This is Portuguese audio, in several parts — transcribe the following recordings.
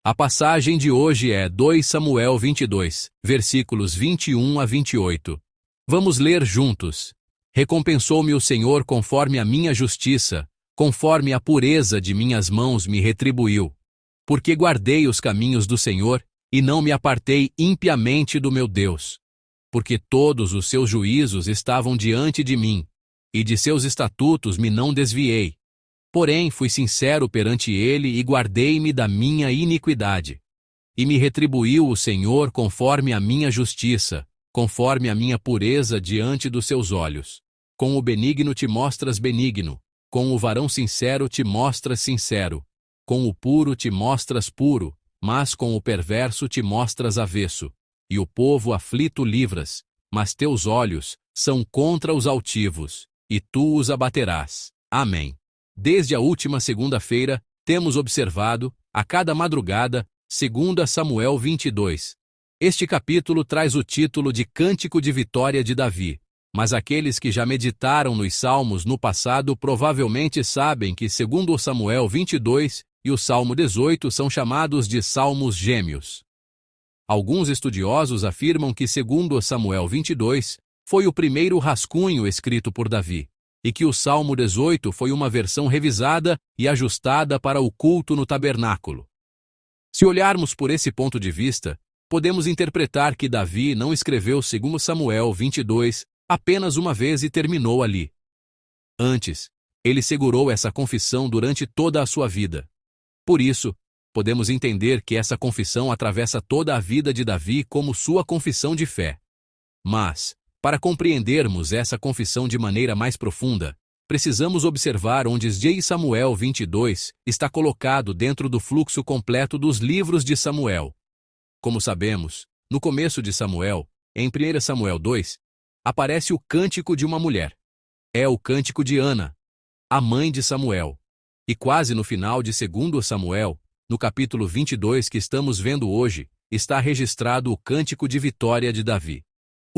A passagem de hoje é 2 Samuel 22, versículos 21 a 28. Vamos ler juntos. Recompensou-me o Senhor conforme a minha justiça, conforme a pureza de minhas mãos me retribuiu. Porque guardei os caminhos do Senhor e não me apartei impiamente do meu Deus. Porque todos os seus juízos estavam diante de mim, e de seus estatutos me não desviei. Porém, fui sincero perante ele e guardei-me da minha iniquidade. E me retribuiu o Senhor conforme a minha justiça, conforme a minha pureza diante dos seus olhos. Com o benigno te mostras benigno, com o varão sincero te mostras sincero, com o puro te mostras puro, mas com o perverso te mostras avesso. E o povo aflito livras, mas teus olhos são contra os altivos, e tu os abaterás. Amém. Desde a última segunda-feira, temos observado, a cada madrugada, 2 Samuel 22. Este capítulo traz o título de Cântico de Vitória de Davi, mas aqueles que já meditaram nos Salmos no passado provavelmente sabem que 2 Samuel 22 e o Salmo 18 são chamados de Salmos Gêmeos. Alguns estudiosos afirmam que 2 Samuel 22 foi o primeiro rascunho escrito por Davi, e que o Salmo 18 foi uma versão revisada e ajustada para o culto no tabernáculo. Se olharmos por esse ponto de vista, podemos interpretar que Davi não escreveu 2 Samuel 22 apenas uma vez e terminou ali. Antes, ele segurou essa confissão durante toda a sua vida. Por isso, podemos entender que essa confissão atravessa toda a vida de Davi como sua confissão de fé. Mas, para compreendermos essa confissão de maneira mais profunda, precisamos observar onde 2 Samuel 22 está colocado dentro do fluxo completo dos livros de Samuel. Como sabemos, no começo de Samuel, em 1 Samuel 2, aparece o cântico de uma mulher. É o cântico de Ana, a mãe de Samuel. E quase no final de 2 Samuel, no capítulo 22 que estamos vendo hoje, está registrado o cântico de vitória de Davi.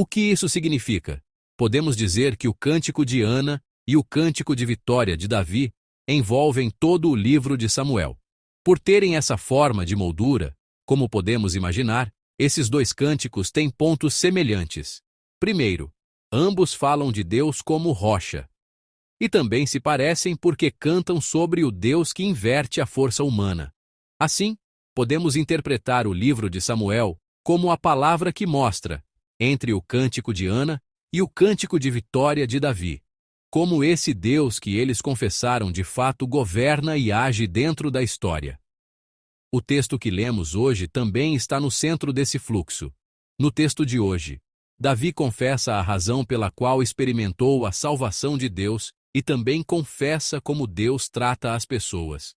O que isso significa? Podemos dizer que o cântico de Ana e o cântico de vitória de Davi envolvem todo o livro de Samuel. Por terem essa forma de moldura, como podemos imaginar, esses dois cânticos têm pontos semelhantes. Primeiro, ambos falam de Deus como rocha. E também se parecem porque cantam sobre o Deus que inverte a força humana. Assim, podemos interpretar o livro de Samuel como a palavra que mostra, entre o cântico de Ana e o cântico de vitória de Davi, como esse Deus que eles confessaram de fato governa e age dentro da história. O texto que lemos hoje também está no centro desse fluxo. No texto de hoje, Davi confessa a razão pela qual experimentou a salvação de Deus e também confessa como Deus trata as pessoas.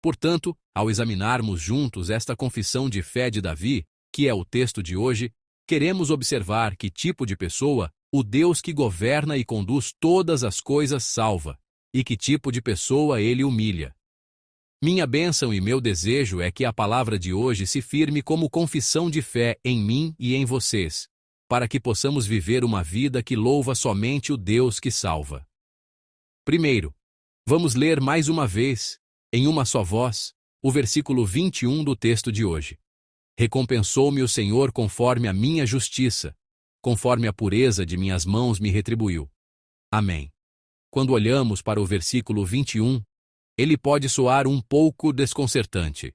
Portanto, ao examinarmos juntos esta confissão de fé de Davi, que é o texto de hoje, queremos observar que tipo de pessoa o Deus que governa e conduz todas as coisas salva, e que tipo de pessoa ele humilha. Minha bênção e meu desejo é que a palavra de hoje se firme como confissão de fé em mim e em vocês, para que possamos viver uma vida que louva somente o Deus que salva. Primeiro, vamos ler mais uma vez, em uma só voz, o versículo 21 do texto de hoje. Recompensou-me o Senhor conforme a minha justiça, conforme a pureza de minhas mãos me retribuiu. Amém. Quando olhamos para o versículo 21, ele pode soar um pouco desconcertante.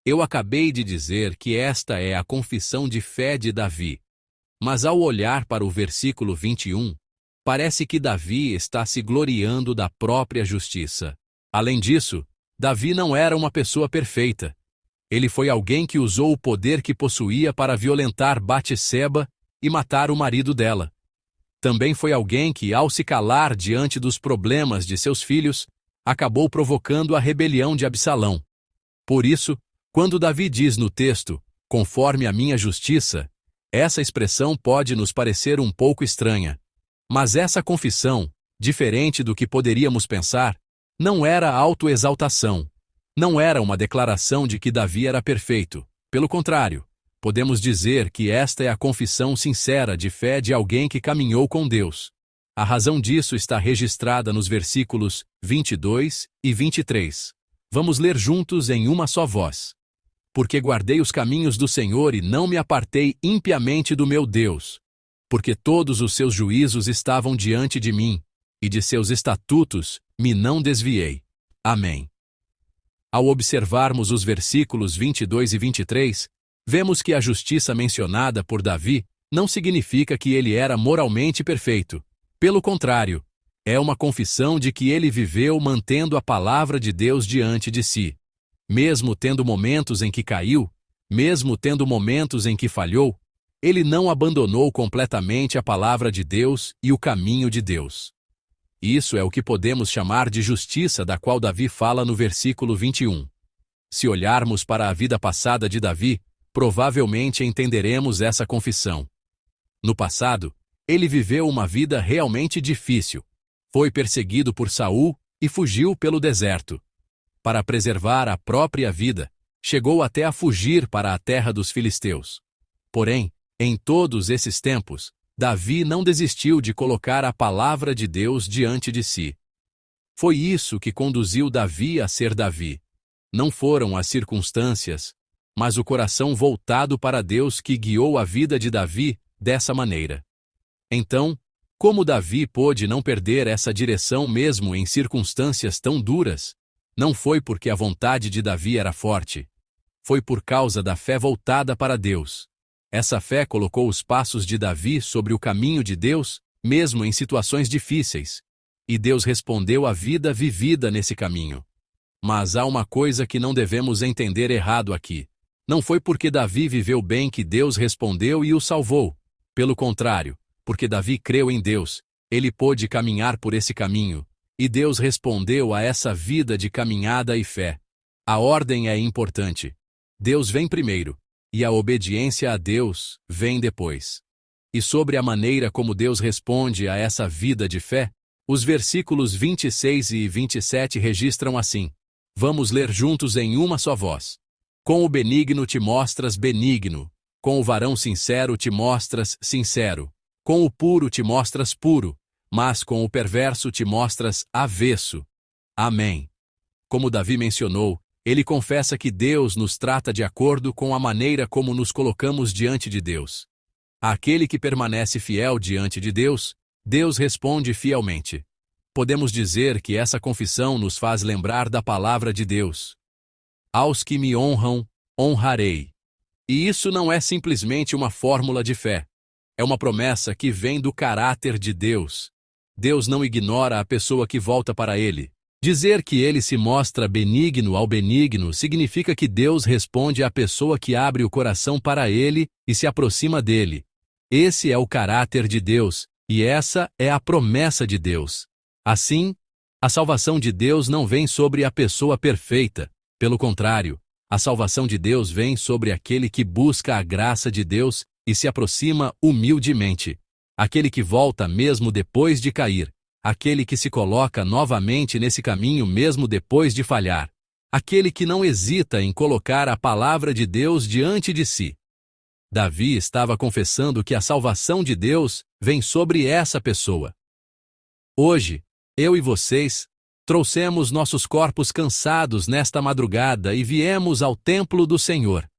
Eu acabei de dizer que esta é a confissão de fé de Davi. Mas ao olhar para o versículo 21, parece que Davi está se gloriando da própria justiça. Além disso, Davi não era uma pessoa perfeita. Ele foi alguém que usou o poder que possuía para violentar Batseba e matar o marido dela. Também foi alguém que, ao se calar diante dos problemas de seus filhos, acabou provocando a rebelião de Absalão. Por isso, quando Davi diz no texto, conforme a minha justiça, essa expressão pode nos parecer um pouco estranha. Mas essa confissão, diferente do que poderíamos pensar, não era autoexaltação. Não era uma declaração de que Davi era perfeito. Pelo contrário, podemos dizer que esta é a confissão sincera de fé de alguém que caminhou com Deus. A razão disso está registrada nos versículos 22 e 23. Vamos ler juntos em uma só voz. porque guardei os caminhos do Senhor e não me apartei impiamente do meu Deus, porque todos os seus juízos estavam diante de mim, e de seus estatutos me não desviei. Amém. Ao observarmos os versículos 22 e 23, vemos que a justiça mencionada por Davi não significa que ele era moralmente perfeito. Pelo contrário, é uma confissão de que ele viveu mantendo a palavra de Deus diante de si. Mesmo tendo momentos em que caiu, mesmo tendo momentos em que falhou, ele não abandonou completamente a palavra de Deus e o caminho de Deus. Isso é o que podemos chamar de justiça da qual Davi fala no versículo 21. Se olharmos para a vida passada de Davi, provavelmente entenderemos essa confissão. No passado, ele viveu uma vida realmente difícil. Foi perseguido por Saul e fugiu pelo deserto. Para preservar a própria vida, chegou até a fugir para a terra dos filisteus. Porém, em todos esses tempos, Davi não desistiu de colocar a palavra de Deus diante de si. Foi isso que conduziu Davi a ser Davi. Não foram as circunstâncias, mas o coração voltado para Deus que guiou a vida de Davi dessa maneira. Então, como Davi pôde não perder essa direção mesmo em circunstâncias tão duras? Não foi porque a vontade de Davi era forte. Foi por causa da fé voltada para Deus. Essa fé colocou os passos de Davi sobre o caminho de Deus, mesmo em situações difíceis. E Deus respondeu à vida vivida nesse caminho. Mas há uma coisa que não devemos entender errado aqui. Não foi porque Davi viveu bem que Deus respondeu e o salvou. Pelo contrário, porque Davi creu em Deus, ele pôde caminhar por esse caminho. E Deus respondeu a essa vida de caminhada e fé. A ordem é importante. Deus vem primeiro, e a obediência a Deus vem depois. E sobre a maneira como Deus responde a essa vida de fé, os versículos 26 e 27 registram assim. Vamos ler juntos em uma só voz. Com o benigno te mostras benigno, com o varão sincero te mostras sincero, com o puro te mostras puro, mas com o perverso te mostras avesso. Amém. Como Davi mencionou, ele confessa que Deus nos trata de acordo com a maneira como nos colocamos diante de Deus. Aquele que permanece fiel diante de Deus, Deus responde fielmente. Podemos dizer que essa confissão nos faz lembrar da palavra de Deus. Aos que me honram, honrarei. E isso não é simplesmente uma fórmula de fé. É uma promessa que vem do caráter de Deus. Deus não ignora a pessoa que volta para Ele. Dizer que Ele se mostra benigno ao benigno significa que Deus responde à pessoa que abre o coração para Ele e se aproxima dele. Esse é o caráter de Deus, e essa é a promessa de Deus. Assim, a salvação de Deus não vem sobre a pessoa perfeita. Pelo contrário, a salvação de Deus vem sobre aquele que busca a graça de Deus e se aproxima humildemente. Aquele que volta mesmo depois de cair. Aquele que se coloca novamente nesse caminho mesmo depois de falhar. Aquele que não hesita em colocar a palavra de Deus diante de si. Davi estava confessando que a salvação de Deus vem sobre essa pessoa. Hoje, eu e vocês, trouxemos nossos corpos cansados nesta madrugada e viemos ao templo do Senhor.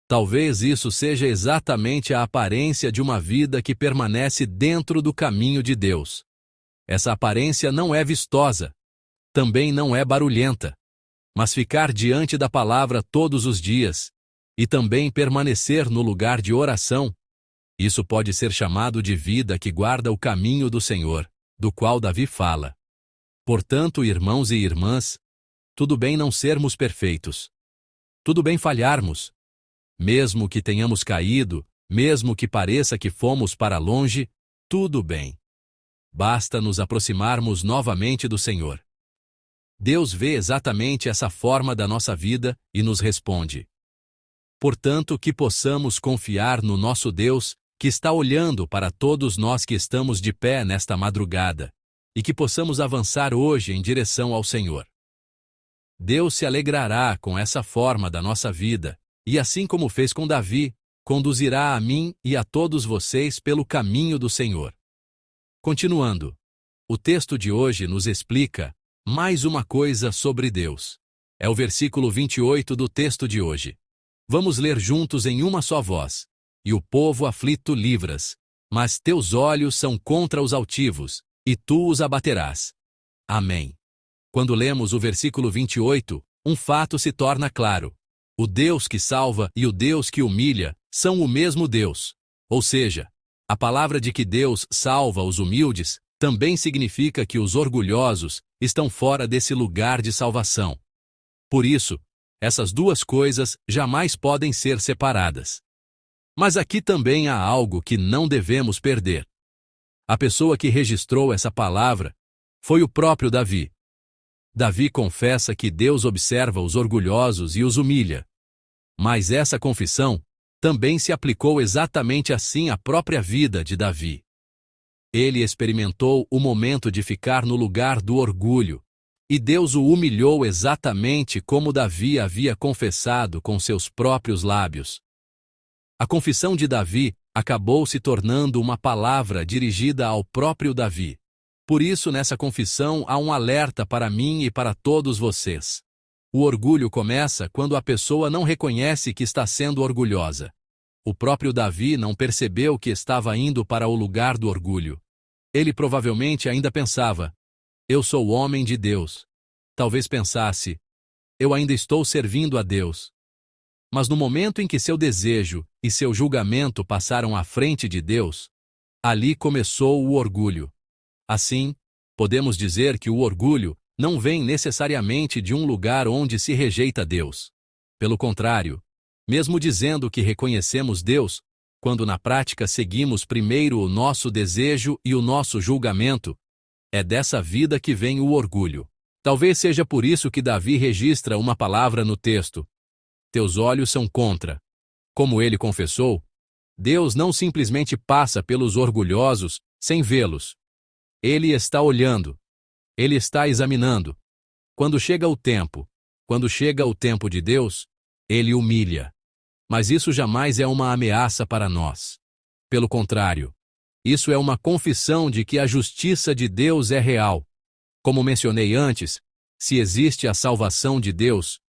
Talvez isso seja exatamente a aparência de uma vida que permanece dentro do caminho de Deus. Essa aparência não é vistosa, também não é barulhenta, mas ficar diante da palavra todos os dias e também permanecer no lugar de oração, isso pode ser chamado de vida que guarda o caminho do Senhor, do qual Davi fala. Portanto, irmãos e irmãs, tudo bem não sermos perfeitos. Tudo bem falharmos. Mesmo que tenhamos caído, mesmo que pareça que fomos para longe, tudo bem. Basta nos aproximarmos novamente do Senhor. Deus vê exatamente essa forma da nossa vida e nos responde. Portanto, que possamos confiar no nosso Deus, que está olhando para todos nós que estamos de pé nesta madrugada, e que possamos avançar hoje em direção ao Senhor. Deus se alegrará com essa forma da nossa vida, e assim como fez com Davi, conduzirá a mim e a todos vocês pelo caminho do Senhor. Continuando, o texto de hoje nos explica mais uma coisa sobre Deus. É o versículo 28 do texto de hoje. Vamos ler juntos em uma só voz. E o povo aflito livras, mas teus olhos são contra os altivos, e tu os abaterás. Amém. Quando lemos o versículo 28, um fato se torna claro. O Deus que salva e o Deus que humilha são o mesmo Deus. Ou seja, a palavra de que Deus salva os humildes também significa que os orgulhosos estão fora desse lugar de salvação. Por isso, essas duas coisas jamais podem ser separadas. Mas aqui também há algo que não devemos perder. A pessoa que registrou essa palavra foi o próprio Davi. Davi confessa que Deus observa os orgulhosos e os humilha. Mas essa confissão também se aplicou exatamente assim à própria vida de Davi. Ele experimentou o momento de ficar no lugar do orgulho, e Deus o humilhou exatamente como Davi havia confessado com seus próprios lábios. A confissão de Davi acabou se tornando uma palavra dirigida ao próprio Davi. Por isso, nessa confissão há um alerta para mim e para todos vocês. O orgulho começa quando a pessoa não reconhece que está sendo orgulhosa. O próprio Davi não percebeu que estava indo para o lugar do orgulho. Ele provavelmente ainda pensava: eu sou o homem de Deus. Talvez pensasse: eu ainda estou servindo a Deus. Mas no momento em que seu desejo e seu julgamento passaram à frente de Deus, ali começou o orgulho. Assim, podemos dizer que o orgulho não vem necessariamente de um lugar onde se rejeita Deus. Pelo contrário, mesmo dizendo que reconhecemos Deus, quando na prática seguimos primeiro o nosso desejo e o nosso julgamento, é dessa vida que vem o orgulho. Talvez seja por isso que Davi registra uma palavra no texto: teus olhos são contra. Como ele confessou, Deus não simplesmente passa pelos orgulhosos sem vê-los. Ele está olhando. Ele está examinando. Quando chega o tempo de Deus, ele humilha. Mas isso jamais é uma ameaça para nós. Pelo contrário, isso é uma confissão de que a justiça de Deus é real. Como mencionei antes, se existe a salvação de Deus,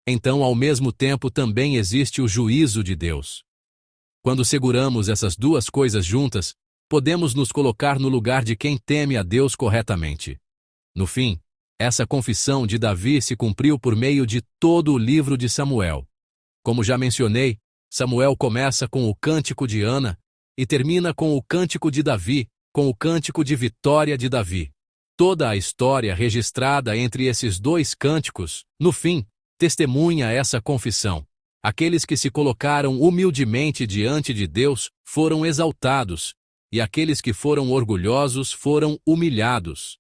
então ao mesmo tempo também existe o juízo de Deus. Quando seguramos essas duas coisas juntas, podemos nos colocar no lugar de quem teme a Deus corretamente. No fim, essa confissão de Davi se cumpriu por meio de todo o livro de Samuel. Como já mencionei, Samuel começa com o cântico de Ana e termina com o cântico de Davi, com o cântico de vitória de Davi. Toda a história registrada entre esses dois cânticos, no fim, testemunha essa confissão. Aqueles que se colocaram humildemente diante de Deus foram exaltados, e aqueles que foram orgulhosos foram humilhados.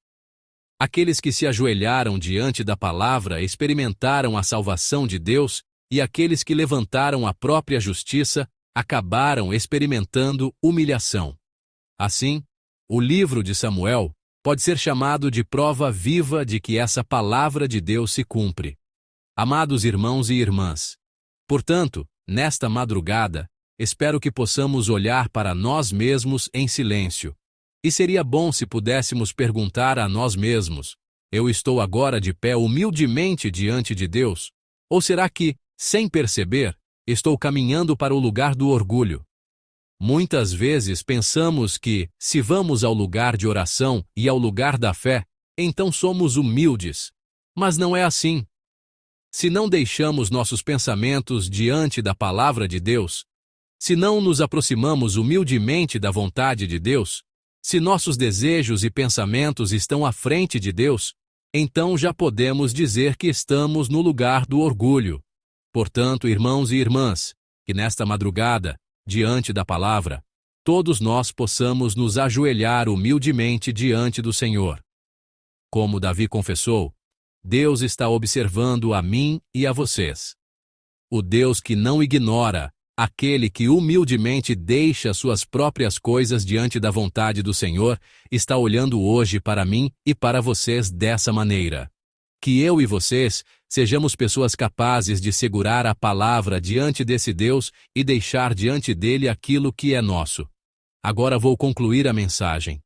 Aqueles que se ajoelharam diante da palavra experimentaram a salvação de Deus, e aqueles que levantaram a própria justiça acabaram experimentando humilhação. Assim, o livro de Samuel pode ser chamado de prova viva de que essa palavra de Deus se cumpre. Amados irmãos e irmãs, portanto, nesta madrugada, espero que possamos olhar para nós mesmos em silêncio. E seria bom se pudéssemos perguntar a nós mesmos: eu estou agora de pé humildemente diante de Deus? Ou será que, sem perceber, estou caminhando para o lugar do orgulho? Muitas vezes pensamos que, se vamos ao lugar de oração e ao lugar da fé, então somos humildes. Mas não é assim. Se não deixamos nossos pensamentos diante da palavra de Deus, se não nos aproximamos humildemente da vontade de Deus, se nossos desejos e pensamentos estão à frente de Deus, então já podemos dizer que estamos no lugar do orgulho. Portanto, irmãos e irmãs, que nesta madrugada, diante da palavra, todos nós possamos nos ajoelhar humildemente diante do Senhor. Como Davi confessou, Deus está observando a mim e a vocês. O Deus que não ignora, aquele que humildemente deixa suas próprias coisas diante da vontade do Senhor, está olhando hoje para mim e para vocês dessa maneira. Que eu e vocês sejamos pessoas capazes de segurar a palavra diante desse Deus e deixar diante dele aquilo que é nosso. Agora vou concluir a mensagem.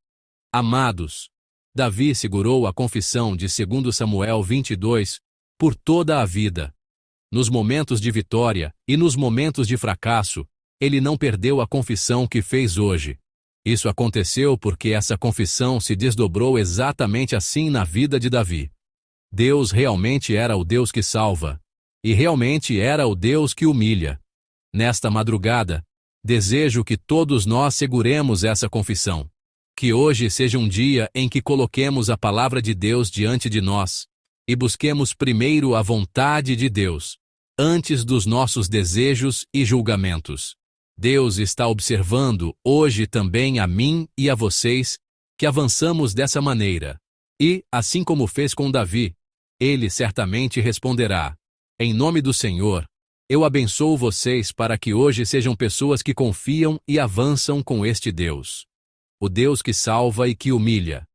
Amados, Davi segurou a confissão de 2 Samuel 22 por toda a vida. Nos momentos de vitória e nos momentos de fracasso, ele não perdeu a confissão que fez hoje. Isso aconteceu porque essa confissão se desdobrou exatamente assim na vida de Davi. Deus realmente era o Deus que salva, e realmente era o Deus que humilha. Nesta madrugada, desejo que todos nós seguremos essa confissão. Que hoje seja um dia em que coloquemos a palavra de Deus diante de nós e busquemos primeiro a vontade de Deus, antes dos nossos desejos e julgamentos. Deus está observando hoje também a mim e a vocês que avançamos dessa maneira. E, assim como fez com Davi, ele certamente responderá: em nome do Senhor, eu abençoo vocês para que hoje sejam pessoas que confiam e avançam com este Deus. O Deus que salva e que humilha.